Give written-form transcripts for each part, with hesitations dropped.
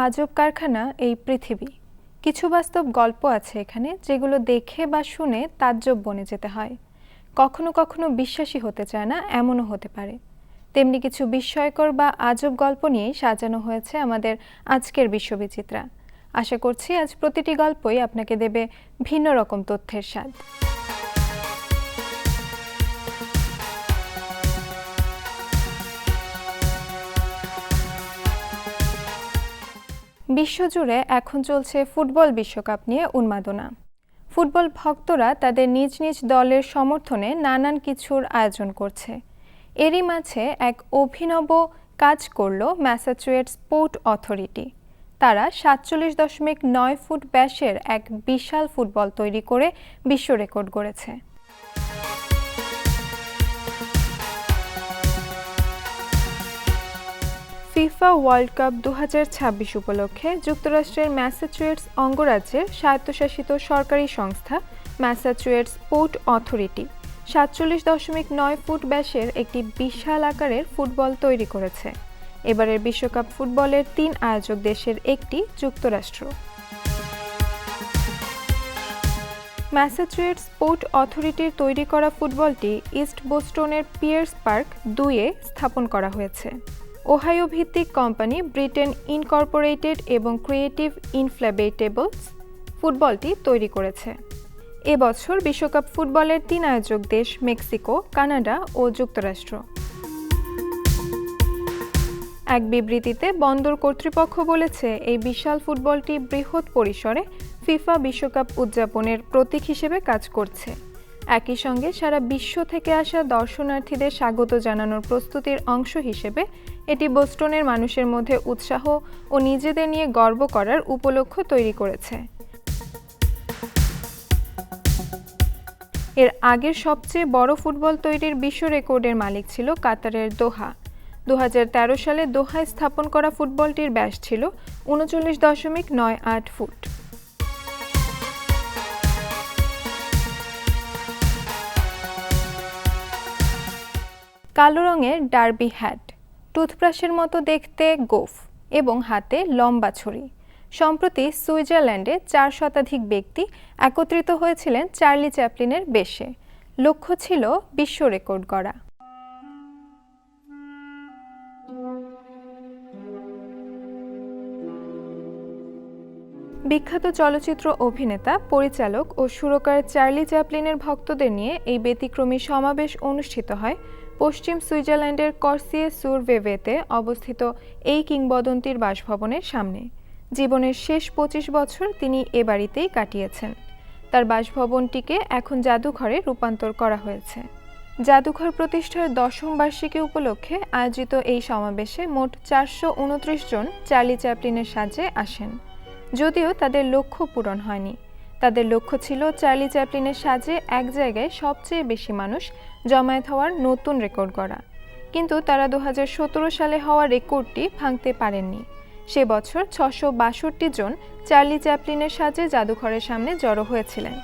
আজব কারখানা এই পৃথিবী। কিছু বাস্তব গল্প আছে এখানে, যেগুলো দেখে বা শুনে তাজ্জব বনে যেতে হয়। কখনো কখনো বিশ্বাসই হতে চায় না, এমনও হতে পারে। তেমনি কিছু বিস্ময়কর বা আজব গল্প নিয়েই সাজানো হয়েছে আমাদের আজকের বিশ্ববিচিত্রা। আশা করছি আজ প্রতিটি গল্পই আপনাকে দেবে ভিন্ন রকম তথ্যের স্বাদ। বিশ্বজুড়ে এখন চলছে ফুটবল বিশ্বকাপ নিয়ে উন্মাদনা। ফুটবল ভক্তরা তাদের নিজ নিজ দলের সমর্থনে নানান কিছুর আয়োজন করছে। এরই মাঝে এক অভিনব কাজ করল ম্যাসাচুসেটস পোর্ট অথরিটি। তারা ৪৭.৯ ফুট ব্যাসের এক বিশাল ফুটবল তৈরি করে বিশ্ব রেকর্ড গড়েছে। ফিফা ওয়ার্ল্ড কাপ ২০২৬ উপলক্ষে যুক্তরাষ্ট্রের ম্যাসাচুসেটস অঙ্গরাজ্যের স্বায়ত্তশাসিত সরকারি সংস্থা ম্যাসাচুসেটস পোর্ট অথরিটি ৪৭.৯ ফুট ব্যাসের একটি বিশাল আকারের ফুটবল তৈরি করেছে। এবারের বিশ্বকাপ ফুটবলের ৩ আয়োজক দেশের একটি যুক্তরাষ্ট্র। ম্যাসাচুসেটস পোর্ট অথরিটির তৈরি করা ফুটবলটি ইস্ট বোস্টনের পিয়ার্স পার্ক ২-এ স্থাপন করা হয়েছে। ওহাইও ভিত্তিক কোম্পানি ব্রিটেন ইনকর্পোরেটেড এবং ক্রিয়েটিভ ইনফ্লেটেবলস ফুটবলটি তৈরি করেছে। এবছর বিশ্বকাপ ফুটবলের ৩ আয়োজক দেশ মেক্সিকো, কানাডা ও যুক্তরাষ্ট্র। এক বিবৃতিতে বন্দর কর্তৃপক্ষ বলেছে, এই বিশাল ফুটবলটি বৃহৎ পরিসরে ফিফা বিশ্বকাপ উদযাপনের প্রতীক হিসেবে কাজ করছে। একই সঙ্গে সারা বিশ্ব থেকে আসা দর্শনার্থীদের স্বাগত জানানোর প্রস্তুতির অংশ হিসেবে এটি বোস্টনের মানুষের মধ্যে উৎসাহ ও নিজেদের নিয়ে গর্ব করার উপলক্ষ তৈরি করেছে। এর আগের সবচেয়ে বড় ফুটবল তৈরির বিশ্ব রেকর্ডের মালিক ছিল কাতারের দোহা। ২০১৩ সালে দোহায় স্থাপন করা ফুটবলটির ব্যাস ছিল ৩৯.৯৮ ফুট। কালো রঙের ডার্বি হ্যাট, টুথব্রাশের মতো দেখতে গোঁফ এবং হাতে লম্বা ছড়ি। সম্প্রতি সুইজারল্যান্ডে ৪ শতাধিক ব্যক্তি একত্রিত হয়েছিলেন চার্লি চ্যাপলিনের বেশে। লক্ষ্য ছিল বিশ্ব রেকর্ড গড়া। বিখ্যাত চলচ্চিত্র অভিনেতা, পরিচালক ও সুরকার চার্লি চ্যাপলিনের ভক্তদের নিয়ে এই ব্যতিক্রমী সমাবেশ অনুষ্ঠিত হয় পশ্চিম সুইজারল্যান্ডের কর্সিয়ে-সুর-ভেভেতে অবস্থিত এই কিংবদন্তির বাসভবনের সামনে। জীবনের শেষ ২৫ বছর তিনি এ বাড়িতেই কাটিয়েছেন। তার বাসভবনটিকে এখন জাদুঘরে রূপান্তর করা হয়েছে। জাদুঘর প্রতিষ্ঠার ১০ম বার্ষিকী উপলক্ষে আয়োজিত এই সমাবেশে মোট ৪২৯ জন চার্লি চ্যাপলিনের সাজে আসেন। যদিও তাদের লক্ষ্য পূরণ হয়নি। তাদের লক্ষ্য ছিল চার্লি চ্যাপলিনের সাজে এক জায়গায় সবচেয়ে বেশি মানুষ জমায়েত হওয়ার নতুন রেকর্ড গড়া। কিন্তু তারা ২০১৭ সালে হওয়া রেকর্ডটি ভাঙতে পারেননি। সে বছর ৬৬২ জন চার্লি চ্যাপলিনের সাজে জাদুঘরের সামনে জড়ো হয়েছিলেন।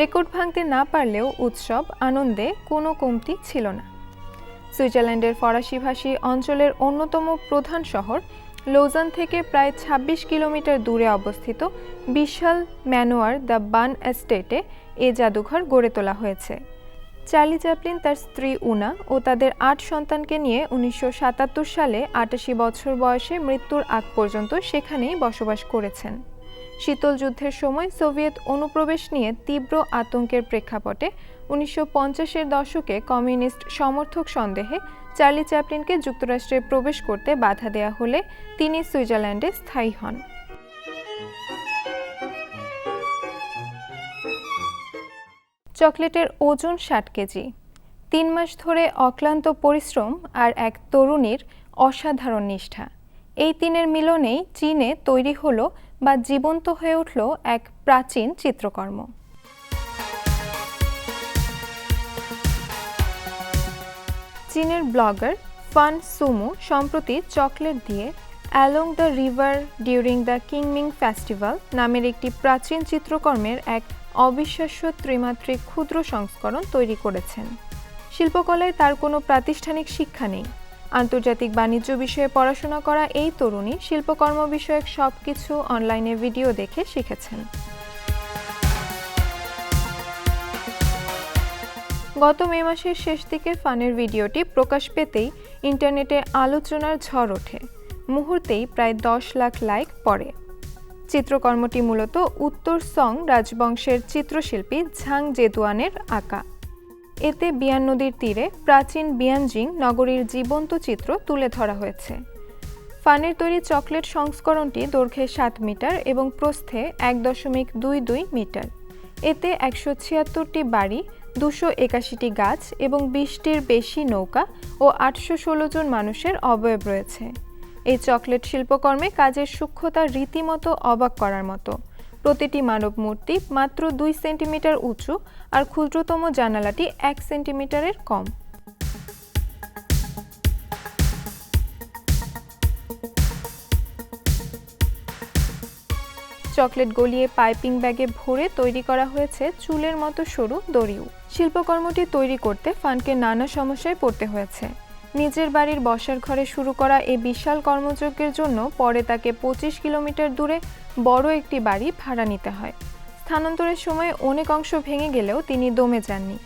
রেকর্ড ভাঙতে না পারলেও উৎসব আনন্দে কোনো কমতি ছিল না। সুইজারল্যান্ডের ফরাসিভাষী অঞ্চলের অন্যতম প্রধান শহর লৌজান থেকে প্রায় ২৬ কিলোমিটার দূরে অবস্থিত বিশাল ম্যানোয়ার দ্য বান এস্টেটে এ জাদুঘর গড়ে তোলা হয়েছে। চার্লি চ্যাপলিন, তার স্ত্রী উনা ও তাদের ৮ সন্তানকে নিয়ে ১৯৭৭ সালে ৮৮ বছর বয়সে মৃত্যুর আগ পর্যন্ত সেখানেই বসবাস করেছেন। শীতল যুদ্ধের সময় সোভিয়েত অনুপ্রবেশ নিয়ে তীব্র আতঙ্কের প্রেক্ষাপটে ১৯৫০-এর দশকে কমিউনিস্ট সমর্থক সন্দেহে চার্লি চ্যাপলিনকে যুক্তরাষ্ট্রে প্রবেশ করতে বাধা দেয়া হলে তিনি সুইজারল্যান্ডে স্থায়ী হন। চকলেটের ওজন ৬০ কেজি। ৩ মাস ধরে অক্লান্ত পরিশ্রম আর এক তরুণীর অসাধারণ নিষ্ঠা, এই তিনের মিলনেই চীনে তৈরি হলো বা জীবন্ত হয়ে উঠল এক প্রাচীন চিত্রকর্ম। চীনের ব্লগার ফান সুমু সম্প্রতি চকলেট দিয়ে along the river during the কিংমিং ফেস্টিভ্যাল নামের একটি প্রাচীন চিত্রকর্মের এক অবিশ্বাস্য ত্রিমাত্রিক ক্ষুদ্র সংস্করণ তৈরি করেছেন। শিল্পকলায় তার কোনো প্রাতিষ্ঠানিক শিক্ষা নেই। আন্তর্জাতিক বাণিজ্য বিষয়ে পড়াশোনা করা এই তরুণী শিল্পকর্ম বিষয়ক সবকিছু অনলাইনে ভিডিও দেখে শিখেছেন। গত মে মাসের শেষ দিকে ফানের ভিডিওটি প্রকাশ পেতেই ইন্টারনেটে আলোচনার ঝড় ওঠে। মুহূর্তেই প্রায় 10 লাখ লাইক পড়ে। চিত্রকর্মটি মূলত উত্তর সং রাজবংশের চিত্রশিল্পী ঝাং জেদুয়ানের আঁকা। এতে বিয়ান নদীর তীরে প্রাচীন বিয়ানজিং নগরীর জীবন্ত চিত্র তুলে ধরা হয়েছে। ফানের তৈরি চকলেট সংস্করণটি দৈর্ঘ্যে 7 মিটার এবং প্রস্থে 1.22 মিটার। এতে 176টি বাড়ি, 281টি গাছ এবং 20টির বেশি নৌকা ও 816 জন মানুষের অবয়ব রয়েছে। এই চকলেট শিল্পকর্মে কাজের সূক্ষ্মতা রীতিমতো অবাক করার মতো। প্রতিটি মানব মূর্তি মাত্র 2 সেন্টিমিটার উঁচু আর ক্ষুদ্রতম জানালাটি 1 সেন্টিমিটারের কম। চকলেট গলিয়ে পাইপিং ব্যাগে ভরে তৈরি করা হয়েছে চুলের মতো সরু দড়িও। শিল্পকর্মটি তৈরি করতে ফানকে নানা সমস্যায় পড়তে হয়েছে। নিজের বাড়ির বসার ঘরে শুরু করা এই বিশাল কর্মযজ্ঞের জন্য পরে তাকে 25 কিলোমিটার দূরে বড় একটি বাড়ি ভাড়া নিতে হয়। স্থানান্তরের সময় অনেক অংশ ভেঙে গেলেও তিনি দমে যাননি।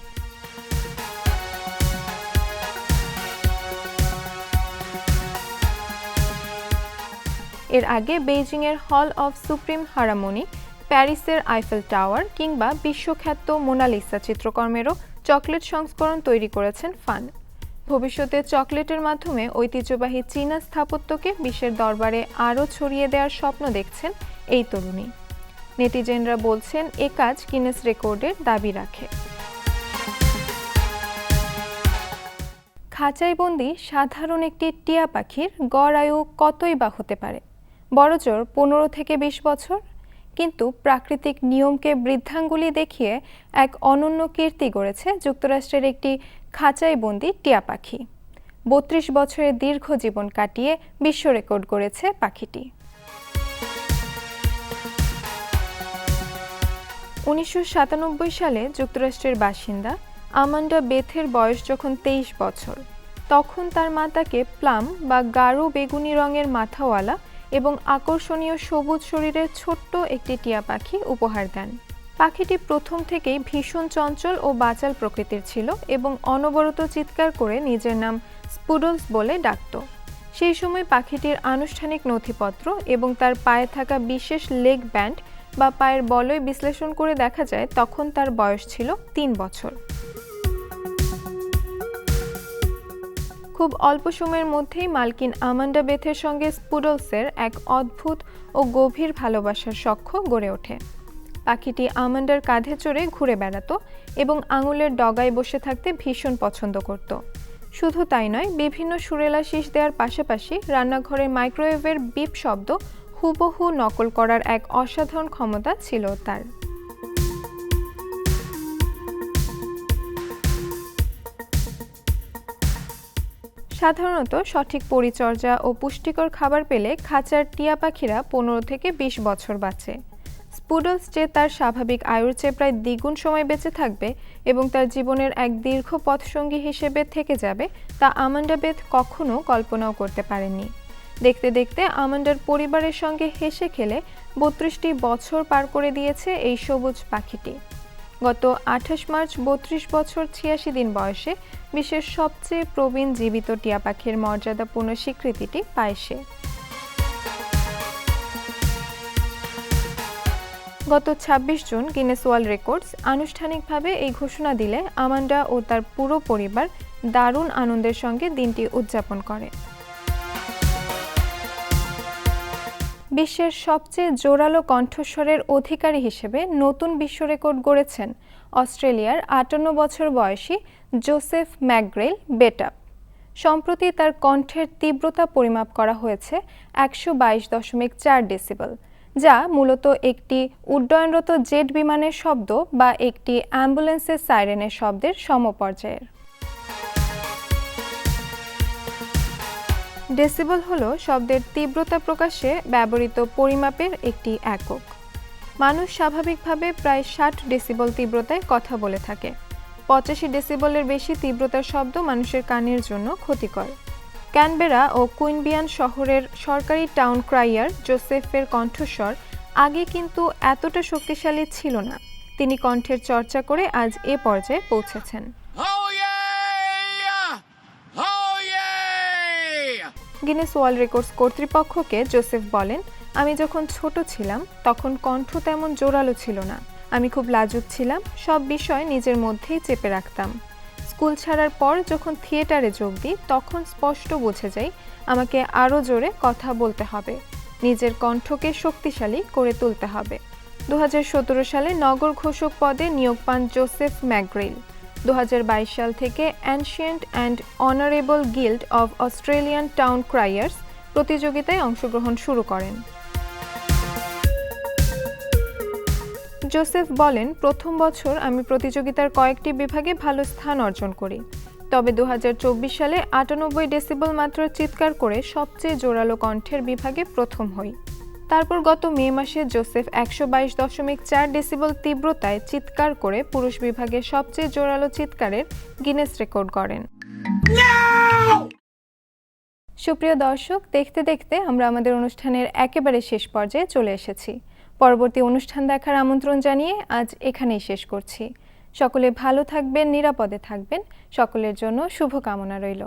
এর আগে বেইজিংয়ের হল অফ সুপ্রিম হারমোনি, প্যারিসের আইফেল টাওয়ার কিংবা বিশ্বখ্যাত মোনালিসা চিত্রকর্মেরও চকলেট সংস্করণ তৈরি করেছেন ফান। ভবিষ্যতে চকলেটের মাধ্যমে ঐতিহ্যবাহী চীনা স্থাপত্যকে বিশ্বের দরবারে আরও ছড়িয়ে দেওয়ার স্বপ্ন দেখছেন এই তরুণী। নেটিজেনরা বলছেন এ কাজ গিনেস রেকর্ডের দাবি রাখে। খাঁচায় বন্দি সাধারণ একটি টিয়া পাখির গড় আয়ু কতই বা হতে পারে? বড়জোর 15 থেকে 20 বছর। কিন্তু প্রাকৃতিক নিয়মকে বৃদ্ধাঙ্গুলি দেখিয়ে এক অনন্য কীর্তি গড়েছে যুক্তরাষ্ট্রের একটি খাঁচায় বন্দি টিয়া পাখি। 32 বছরের দীর্ঘ জীবন কাটিয়ে বিশ্ব রেকর্ড গড়েছে পাখিটি। 1997 সালে যুক্তরাষ্ট্রের বাসিন্দা আমান্ডা বেথের বয়স যখন 23 বছর, তখন তার মা তাকে প্লাম বা গাঢ় বেগুনি রঙের মাথাওয়ালা এবং আকর্ষণীয় সবুজ শরীরের ছোট্ট একটি টিয়া পাখি উপহার দেন। পাখিটি প্রথম থেকেই ভীষণ চঞ্চল ও বাচাল প্রকৃতির ছিল এবং অনবরত চিৎকার করে নিজের নাম স্পুডলস বলে ডাকত। সেই সময় পাখিটির আনুষ্ঠানিক নথিপত্র এবং তার পায়ে থাকা বিশেষ লেগ ব্যান্ড বা পায়ের বলয় বিশ্লেষণ করে দেখা যায় তখন তার বয়স ছিল 3 বছর। খুব অল্প সময়ের মধ্যেই মালকিন আমান্ডা বেথের সঙ্গে স্পুডলসের এক অদ্ভুত ও গভীর ভালোবাসার সখ্য গড়ে ওঠে। পাখিটি আমান্ডার কাঁধে চড়ে ঘুরে বেড়াতো এবং আঙুলের ডগায় বসে থাকতে ভীষণ পছন্দ করত। শুধু তাই নয়, বিভিন্ন সুরেলা শীষ দেওয়ার পাশাপাশি রান্নাঘরের মাইক্রোওয়েভের বিপ শব্দ হুবহু নকল করার এক অসাধারণ ক্ষমতা ছিল তার। সাধারণত সঠিক পরিচর্যা ও পুষ্টিকর খাবার পেলে খাঁচার টিয়া পাখিরা 15 থেকে 20 বছর বাঁচে। স্পুডলস যে তার স্বাভাবিক আয়ুর চেয়ে প্রায় দ্বিগুণ সময় বেঁচে থাকবে এবং তার জীবনের এক দীর্ঘ পথসঙ্গী হিসেবে থেকে যাবে তা আমান্ডা বেথ কখনো কল্পনাও করতে পারেননি। দেখতে দেখতে আমান্ডার পরিবারের সঙ্গে হেসে খেলে 32টি বছর পার করে দিয়েছে এই সবুজ পাখিটি। গত 28 মার্চ 32 বছর 86 দিন বয়সে বিশ্বের সবচেয়ে প্রবীণ জীবিত টিয়া পাখির মর্যাদাপূর্ণ স্বীকৃতিটি পায় সে। গত 26 জুন গিনেস ওয়ার্ল্ড রেকর্ডস আনুষ্ঠানিকভাবে এই ঘোষণা দিলে আমান্ডা ও তার পুরো পরিবার দারুণ আনন্দের সঙ্গে দিনটি উদযাপন করে। বিশ্বের সবচেয়ে জোরালো কণ্ঠস্বরের অধিকারী হিসেবে নতুন বিশ্ব রেকর্ড গড়েছেন অস্ট্রেলিয়ার 58 বছর বয়সী জোসেফ ম্যাকগ্রেল বেটাপ। সম্প্রতি তার কণ্ঠের তীব্রতা পরিমাপ করা হয়েছে 122.4 ডেসিবেল, যা মূলত একটি উড্ডয়নরত জেট বিমানের শব্দ বা একটি অ্যাম্বুলেন্সের সাইরেনের শব্দের সমপর্যায়ের। ডেসিবল হলো শব্দের তীব্রতা প্রকাশে ব্যবহৃত পরিমাপের একটি একক। মানুষ স্বাভাবিকভাবে প্রায় 60 ডেসিবল তীব্রতায় কথা বলে থাকে। 85 ডেসিবলের বেশি তীব্রতার শব্দ মানুষের কানের জন্য ক্ষতিকর। ক্যানবেরা ও কুইনবিয়ান শহরের সরকারি টাউন ক্রাইয়ার জোসেফের কণ্ঠস্বর আগে কিন্তু এতটা শক্তিশালী ছিল না। তিনি কণ্ঠের চর্চা করে আজ এ পর্যায়ে পৌঁছেছেন। গিনেস ওয়ার্ল্ড রেকর্ডস কর্তৃপক্ষকে জোসেফ বলেন, আমি যখন ছোট ছিলাম তখন কণ্ঠ তেমন জোরালো ছিল না। আমি খুব লাজুক ছিলাম, সব বিষয় নিজের মধ্যেই চেপে রাখতাম। স্কুল ছাড়ার পর যখন থিয়েটারে যোগ দিই তখন স্পষ্ট বুঝে যাই আমাকে আরও জোরে কথা বলতে হবে, নিজের কণ্ঠকে শক্তিশালী করে তুলতে হবে। 2017 সালে নগর ঘোষক পদে নিয়োগ পান জোসেফ ম্যাকগ্রেল। 2022 সাল থেকে ancient and honourable guild of Australian town criers প্রতিযোগিতায় অংশগ্রহণ শুরু করেন। জোসেফ বলেন, প্রথম বছর আমি প্রতিযোগিতার কয়েকটি বিভাগে ভালো স্থান অর্জন করি। তবে 2024 সালে 98 ডেসিবল মাত্রার চিৎকার করে সবচেয়ে জোরালো কণ্ঠের বিভাগে প্রথম হই। তারপর গত মে মাসে জোসেফ 122.4 ডেসিবল তীব্রতায় চিৎকার করে পুরুষ বিভাগে সবচেয়ে জোরালো চিৎকারের গিনেস রেকর্ড করেন। সুপ্রিয় দর্শক, দেখতে দেখতে আমরা আমাদের অনুষ্ঠানের একেবারে শেষ পর্যায়ে চলে এসেছি। পরবর্তী অনুষ্ঠান দেখার আমন্ত্রণ জানিয়ে আজ এখানেই শেষ করছি। সকলে ভালো থাকবেন, নিরাপদে থাকবেন। সকলের জন্য শুভকামনা রইল।